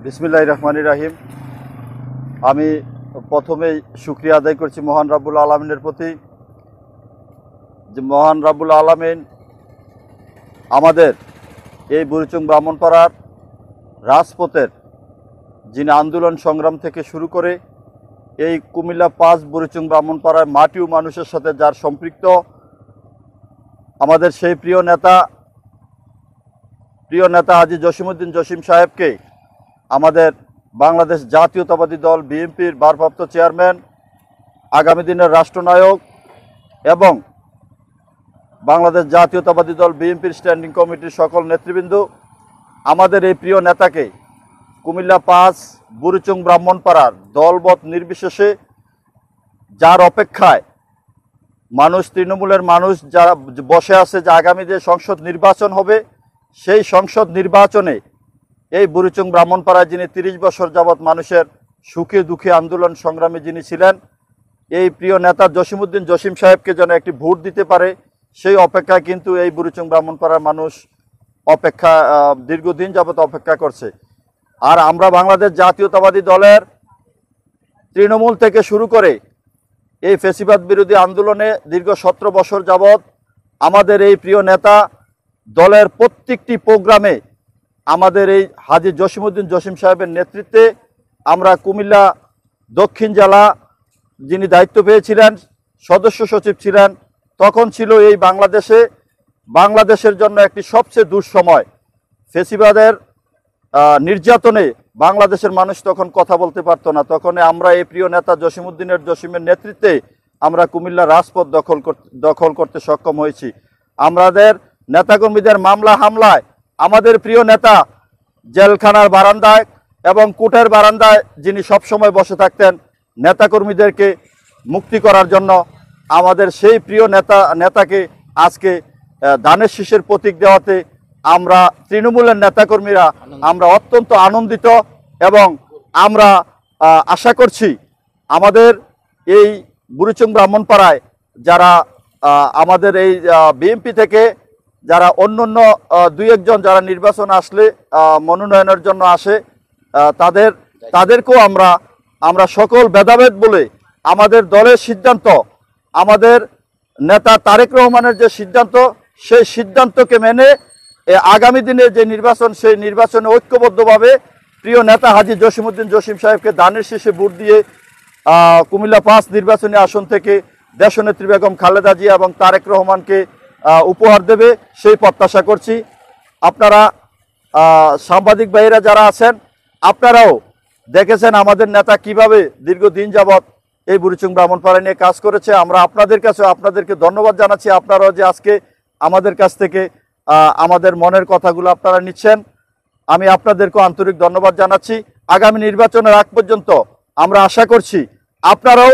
বিসমিল্লাহির রহমানির রহিম। আমি প্রথমেই শুকরিয়া আদায় করছি মহান রাব্বুল আলামিনের প্রতি, যে মহান রাব্বুল আলামিন আমাদের এই বুড়িচং ব্রাহ্মণপাড়ার রাজপথের যিনি আন্দোলন সংগ্রাম থেকে শুরু করে এই কুমিল্লা ৫ বুড়িচং ব্রাহ্মণপাড়ার মাটি ও মানুষের সাথে যার সম্পৃক্ত, আমাদের সেই প্রিয় নেতা হাজী জসিমউদ্দিন জসিম সাহেবকে আমাদের বাংলাদেশ জাতীয়তাবাদী দল বিএনপির ভারপ্রাপ্ত চেয়ারম্যান, আগামী দিনের রাষ্ট্রনায়ক এবং বাংলাদেশ জাতীয়তাবাদী দল বিএনপির স্ট্যান্ডিং কমিটির সকল নেতৃবৃন্দ, আমাদের এই প্রিয় নেতাকে কুমিল্লা ৫ বুড়িচং ব্রাহ্মণপাড়ার দলবত নির্বিশেষে যার অপেক্ষায় মানুষ, তৃণমূলের মানুষ যারা বসে আছে, যে আগামী যে সংসদ নির্বাচন হবে সেই সংসদ নির্বাচনে এই বুড়িচং ব্রাহ্মণপাড়ায় যিনি ৩০ বছর যাবৎ মানুষের সুখে দুঃখে আন্দোলন সংগ্রামী যিনি ছিলেন, এই প্রিয় নেতা জসিমউদ্দিন জসিম সাহেবকে যেন একটি ভোট দিতে পারে, সেই অপেক্ষায় কিন্তু এই বুড়িচং ব্রাহ্মণপাড়ার মানুষ দীর্ঘদিন যাবৎ অপেক্ষা করছে। আর আমরা বাংলাদেশ জাতীয়তাবাদী দলের তৃণমূল থেকে শুরু করে এই ফ্যাসিবাদ বিরোধী আন্দোলনে দীর্ঘ ১৭ বছর যাবৎ আমাদের এই প্রিয় নেতা দলের প্রত্যেকটি প্রোগ্রামে আমাদের এই হাজী জসিমউদ্দিন জসিম সাহেবের নেতৃত্বে আমরা কুমিল্লা দক্ষিণ জেলা যিনি দায়িত্ব পেয়েছিলেন, সদস্য সচিব ছিলেন, তখন ছিল এই বাংলাদেশের জন্য একটি সবচেয়ে দুঃসময়। ফ্যাসিবাদের নির্যাতনে বাংলাদেশের মানুষ তখন কথা বলতে পারতো না। তখন আমরা এই প্রিয় নেতা জসিমের নেতৃত্বে আমরা কুমিল্লা রাজপথ দখল করতে সক্ষম হয়েছি। আমাদের নেতাকর্মীদের মামলা হামলায় আমাদের প্রিয় নেতা জেলখানার বারান্দায় এবং কোর্টের বারান্দায় যিনি সবসময় বসে থাকতেন নেতাকর্মীদেরকে মুক্তি করার জন্য, আমাদের সেই প্রিয় নেতাকে আজকে ধানের শীষের প্রতীক দেওয়াতে আমরা তৃণমূলের নেতাকর্মীরা আমরা অত্যন্ত আনন্দিত এবং আমরা আশা করছি আমাদের এই বুড়িচং ব্রাহ্মণপাড়ায় যারা আমাদের এই বিএনপি থেকে যারা অন্য দুই একজন যারা নির্বাচন আসলে মনোনয়নের জন্য আসে, তাদেরকেও আমরা সকল ভেদাভেদ বলে আমাদের দলের সিদ্ধান্ত, আমাদের নেতা তারেক রহমানের যে সিদ্ধান্ত, সেই সিদ্ধান্তকে মেনে আগামী দিনে যে নির্বাচন, সেই নির্বাচনে ঐক্যবদ্ধভাবে প্রিয় নেতা হাজী জসিমউদ্দিন জসিম সাহেবকে ধানের শীষে ভোট দিয়ে কুমিল্লা ৫ নির্বাচনী আসন থেকে দেশনেত্রী বেগম খালেদা জিয়া এবং তারেক রহমানকে উপহার দেবে সেই প্রত্যাশা করছি। আপনারা সাংবাদিক ভাইয়েরা যারা আছেন, আপনারাও দেখেছেন আমাদের নেতা কিভাবে দীর্ঘদিন যাবৎ এই বুড়িচং ব্রাহ্মণপাড়া নিয়ে কাজ করেছে। আমরা আপনাদেরকে ধন্যবাদ জানাচ্ছি। আপনারাও যে আজকে আমাদের কাছ থেকে আমাদের মনের কথাগুলো আপনারা নিচ্ছেন, আমি আপনাদেরকেও আন্তরিক ধন্যবাদ জানাচ্ছি। আগামী নির্বাচনের আগ পর্যন্ত আমরা আশা করছি আপনারাও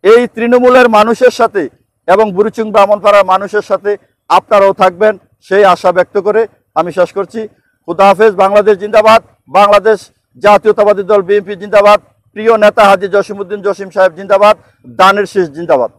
এই তৃণমূলের মানুষের সাথে এবং বুড়িচং ব্রাহ্মণপাড়ার মানুষের সাথে আপনারাও থাকবেন, সেই আশা ব্যক্ত করে আমি শেষ করছি। খুদা হাফেজ। বাংলাদেশ জিন্দাবাদ। বাংলাদেশ জাতীয়তাবাদী দল বিএনপি জিন্দাবাদ। প্রিয় নেতা হাজী জসিমউদ্দিন জসিম সাহেব জিন্দাবাদ। ধানের শীষ জিন্দাবাদ।